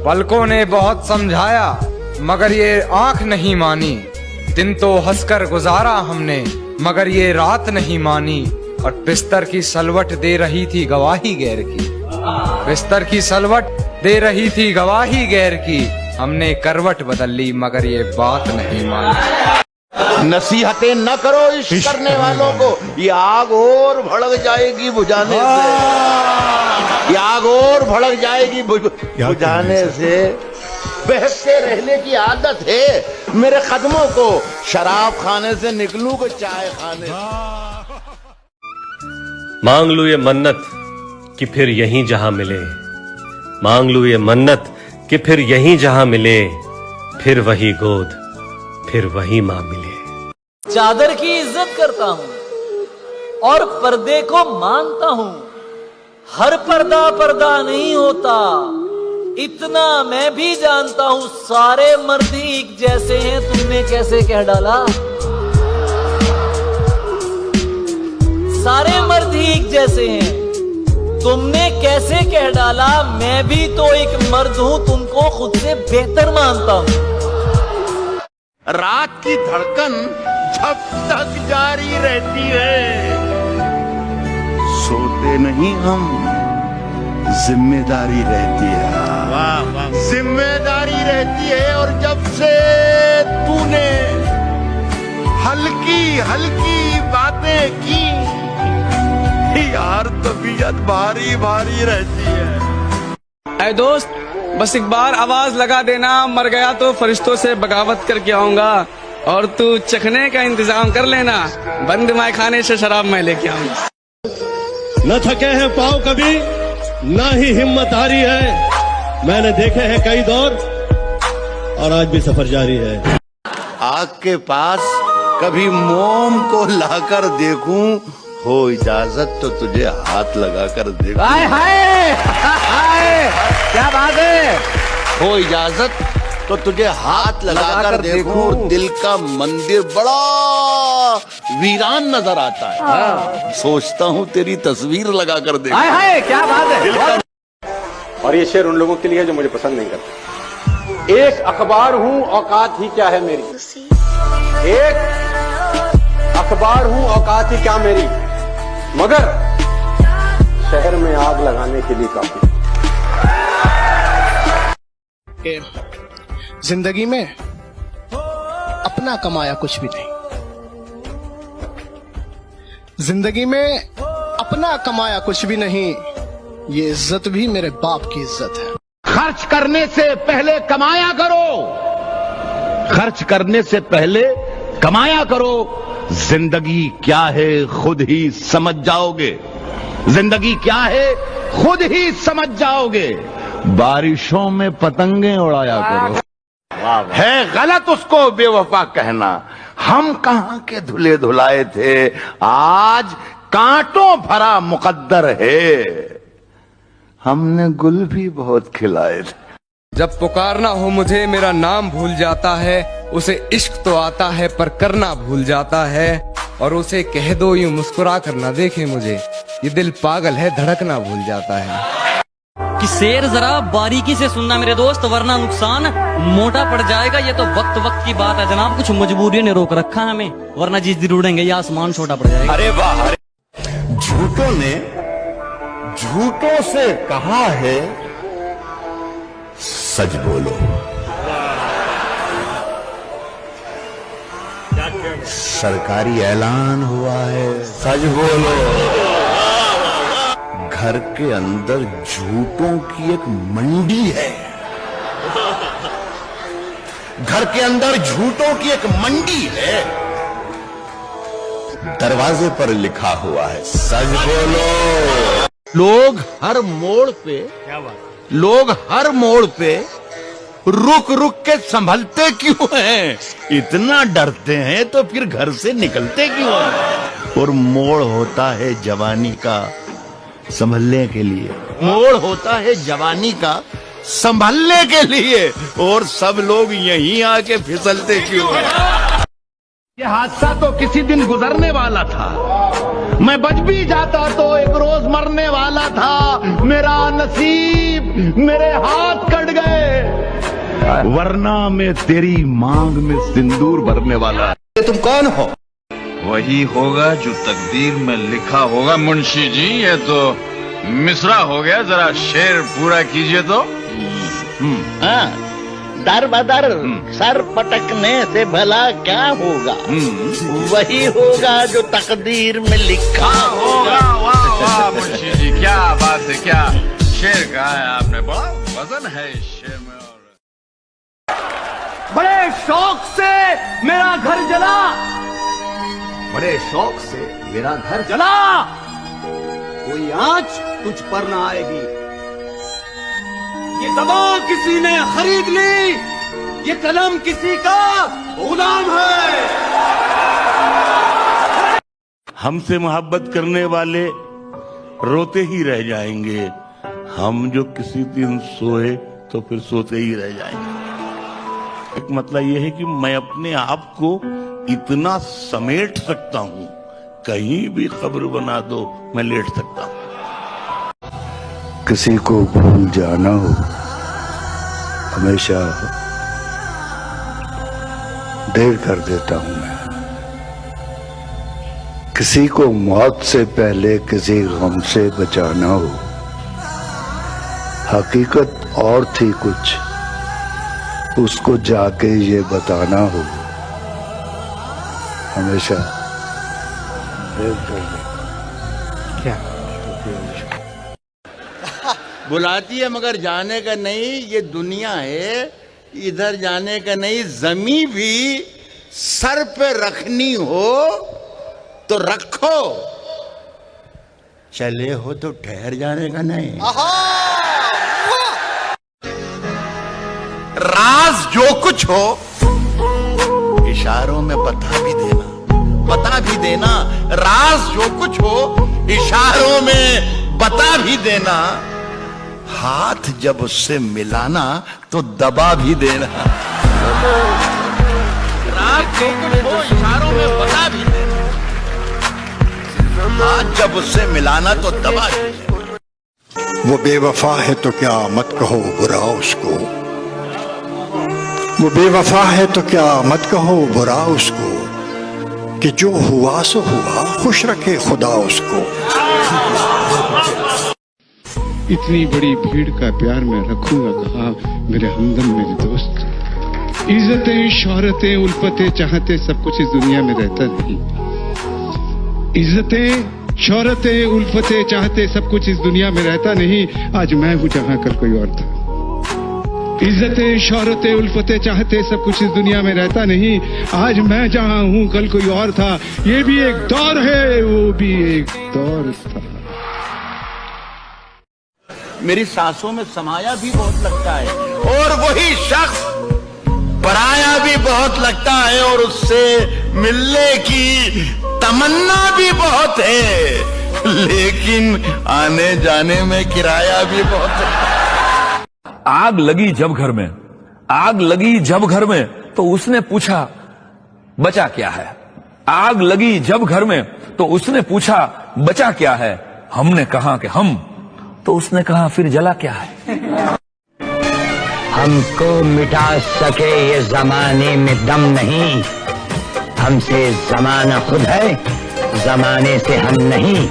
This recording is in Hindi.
पलकों ने बहुत समझाया मगर ये आंख नहीं मानी। दिन तो हंसकर गुजारा हमने मगर ये रात नहीं मानी। और बिस्तर की सलवट दे रही थी गवाही गैर की, बिस्तर की सलवट दे रही थी गवाही गैर की। हमने करवट बदल ली मगर ये बात नहीं मानी। नसीहतें न करो इश्क करने वालों को, ये आग और भड़क जाएगी बुझाने से, ये आग और भड़क जाएगी बुझाने से। बहकते रहने की आदत है मेरे कदमों को, शराब खाने से निकलूं को चाय खाने से। मांग लूं ये मन्नत कि फिर यहीं जहां मिले, मांग लूं ये मन्नत कि फिर यहीं जहां मिले, फिर वही गोद फिर वही मां मिले। चादर की इज्जत करता हूं और पर्दे को मानता हूं। हर पर्दा पर्दा नहीं होता, इतना मैं भी जानता हूं। सारे मर्द एक जैसे हैं, तुमने कैसे कह डाला? सारे मर्द ही एक जैसे हैं, तुमने कैसे कह डाला? मैं भी तो एक मर्द हूं, तुमको खुद से बेहतर मानता हूं। रात की धड़कन जब तक जारी रहती है, सोते नहीं हम, जिम्मेदारी रहती है। वाह वाह, जिम्मेदारी रहती है। और जब से तूने हल्की हल्की बातें की यार, तबीयत भारी भारी रहती है। ऐ दोस्त, बस एक बार आवाज लगा देना, मर गया तो फरिश्तों से बगावत करके आऊंगा। और तू चखने का इंतजाम कर लेना, बंद माय खाने से शराब मैं लेके आऊंगा। न थके हैं पाँव कभी, ना ही हिम्मत हारी है। मैंने देखे हैं कई दौर और आज भी सफर जारी है। आग के पास कभी मोम को लाकर देखूं, हो इजाजत तो तुझे हाथ लगाकर देखूं। हाय हाय हाय, क्या बात है। हो इजाजत तो तुझे हाथ लगाकर देखूं। दिल का मंदिर बड़ा वीरान नजर आता है, सोचता हूँ तेरी तस्वीर लगाकर देखूं। हाय हाय, क्या बात है। और ये शेर उन लोगों के लिए जो मुझे पसंद नहीं करते। एक अखबार हूं, औकात ही क्या है मेरी। एक अखबार हूं, औकात ही क्या मेरी, मगर शहर में आग लगाने के लिए काफी। जिंदगी में अपना कमाया कुछ भी नहीं, जिंदगी में अपना कमाया कुछ भी नहीं। ये इज्जत भी मेरे बाप की इज्जत है। खर्च करने से पहले कमाया करो, खर्च करने से पहले कमाया करो। जिंदगी क्या है खुद ही समझ जाओगे, जिंदगी क्या है खुद ही समझ जाओगे। बारिशों में पतंगे उड़ाया करो। है गलत उसको बेवफा कहना, हम कहां के धुले धुलाए थे, आज कांटों भरा मुकद्दर है। हमने गुल भी बहुत खिलाए थे। जब पुकारना हो मुझे मेरा नाम भूल जाता है। उसे इश्क तो आता है पर करना भूल जाता है। और उसे कह दो यूं मुस्कुरा कर ना देखे मुझे, ये दिल पागल है धड़कना भूल जाता है। कि शेर जरा बारीकी से सुनना मेरे दोस्त, वरना नुकसान मोटा पड़ जाएगा। ये तो वक्त वक्त की बात है जनाब, कुछ मजबूरियों ने रोक रखा है हमें, वरना जिस दिन उड़ेंगे ये आसमान छोटा पड़ जाएगा। अरे वाह, झूठों ने झूठों से कहा है सच बोलो। सरकारी ऐलान हुआ है सच बोलो। घर के अंदर झूठों की एक मंडी है, घर के अंदर झूठों की एक मंडी है। दरवाजे पर लिखा हुआ है सच बोलो। लोग हर मोड़ पे, लोग हर मोड़ पे रुक रुक के संभलते क्यों हैं? इतना डरते हैं तो फिर घर से निकलते क्यों हैं? और मोड़ होता है जवानी का संभलने के लिए, मोड़ होता है जवानी का संभलने के लिए। और सब लोग यहीं आके फिसलते क्यों हैं? ये हादसा तो किसी दिन गुजरने वाला था, मैं बच भी जाता तो एक रोज मरने वाला था। मेरा नसीब, मेरे हाथ कट गए। वरना मैं तेरी मांग में सिंदूर भरने वाला। तुम कौन हो? वही होगा जो तकदीर में लिखा होगा। मुंशी जी ये तो मिसरा हो गया, जरा शेर पूरा कीजिए तो। दर बदर सर पटकने से भला क्या होगा, वही होगा जो तकदीर में लिखा होगा। वाह वाह मुंशी जी, क्या बात है, क्या शेर कहा है आपने, बड़ा वजन है इस शेर में। बड़े शौक से मेरा घर जला, बड़े शौक से मेरा घर जला, कोई आंच तुझ पर ना आएगी। ये ज़बां किसी ने खरीद ली, ये कलम किसी का गुलाम है। हमसे मोहब्बत करने वाले रोते ही रह जाएंगे, हम जो किसी दिन सोए तो फिर सोते ही रह जाएंगे। एक मतलब यह है कि मैं अपने आप को इतना समेट सकता हूं, कहीं भी कब्र बना दो मैं लेट सकता हूं। किसी को भूल जाना हो हमेशा देर कर देता हूं मैं। किसी को मौत से पहले किसी गम से बचाना हो, हकीकत और थी कुछ, उसको जाके ये बताना हो, हमेशा देर कर देता। क्या बुलाती है मगर जाने का नहीं, ये दुनिया है इधर जाने का नहीं। जमी भी सर पे रखनी हो तो रखो, चले हो तो ठहर जाने का नहीं। राज जो कुछ हो इशारों में बता भी देना, बता भी देना। राज जो कुछ हो इशारों में बता भी देना, हाथ जब उससे मिलाना तो दबा भी देना। राज जो कुछ हो इशारों में बता भी देना, हाथ जब उससे मिलाना तो दबा भी देना। वो बेवफा है तो क्या मत कहो बुरा उसको, वो बेवफा है तो क्या मत कहो बुरा उसको, कि जो हुआ सो हुआ, खुश रखे खुदा उसको। इतनी बड़ी भीड़ का प्यार मैं रखूंगा कहाँ मेरे हमदम मेरे दोस्त। इज्जतें शोहरतें उल्फतें चाहते सब कुछ इस दुनिया में रहता नहीं। इज्जतें शोहरतें उल्फतें चाहते सब कुछ इस दुनिया में रहता नहीं। आज मैं हूं जहां कल कोई और था। इज्जतें शोहरतें उल्फतें चाहते सब कुछ इस दुनिया में रहता नहीं। आज मैं जहां हूं कल कोई और था। ये भी एक दौर है, वो भी एक दौर था। मेरी सांसों में समाया भी बहुत लगता है, और वही शख्स पराया भी बहुत लगता है, और उससे मिलने की तमन्ना भी बहुत है, लेकिन आने जाने में किराया भी बहुत है। आग लगी जब घर में, आग लगी जब घर में, तो उसने पूछा बचा क्या है। आग लगी जब घर में, तो उसने पूछा बचा क्या है। हमने कहा कि हम, तो उसने कहा फिर जला क्या है। हमको मिटा सके ये जमाने में दम नहीं, हमसे जमाना खुद है, जमाने से हम नहीं।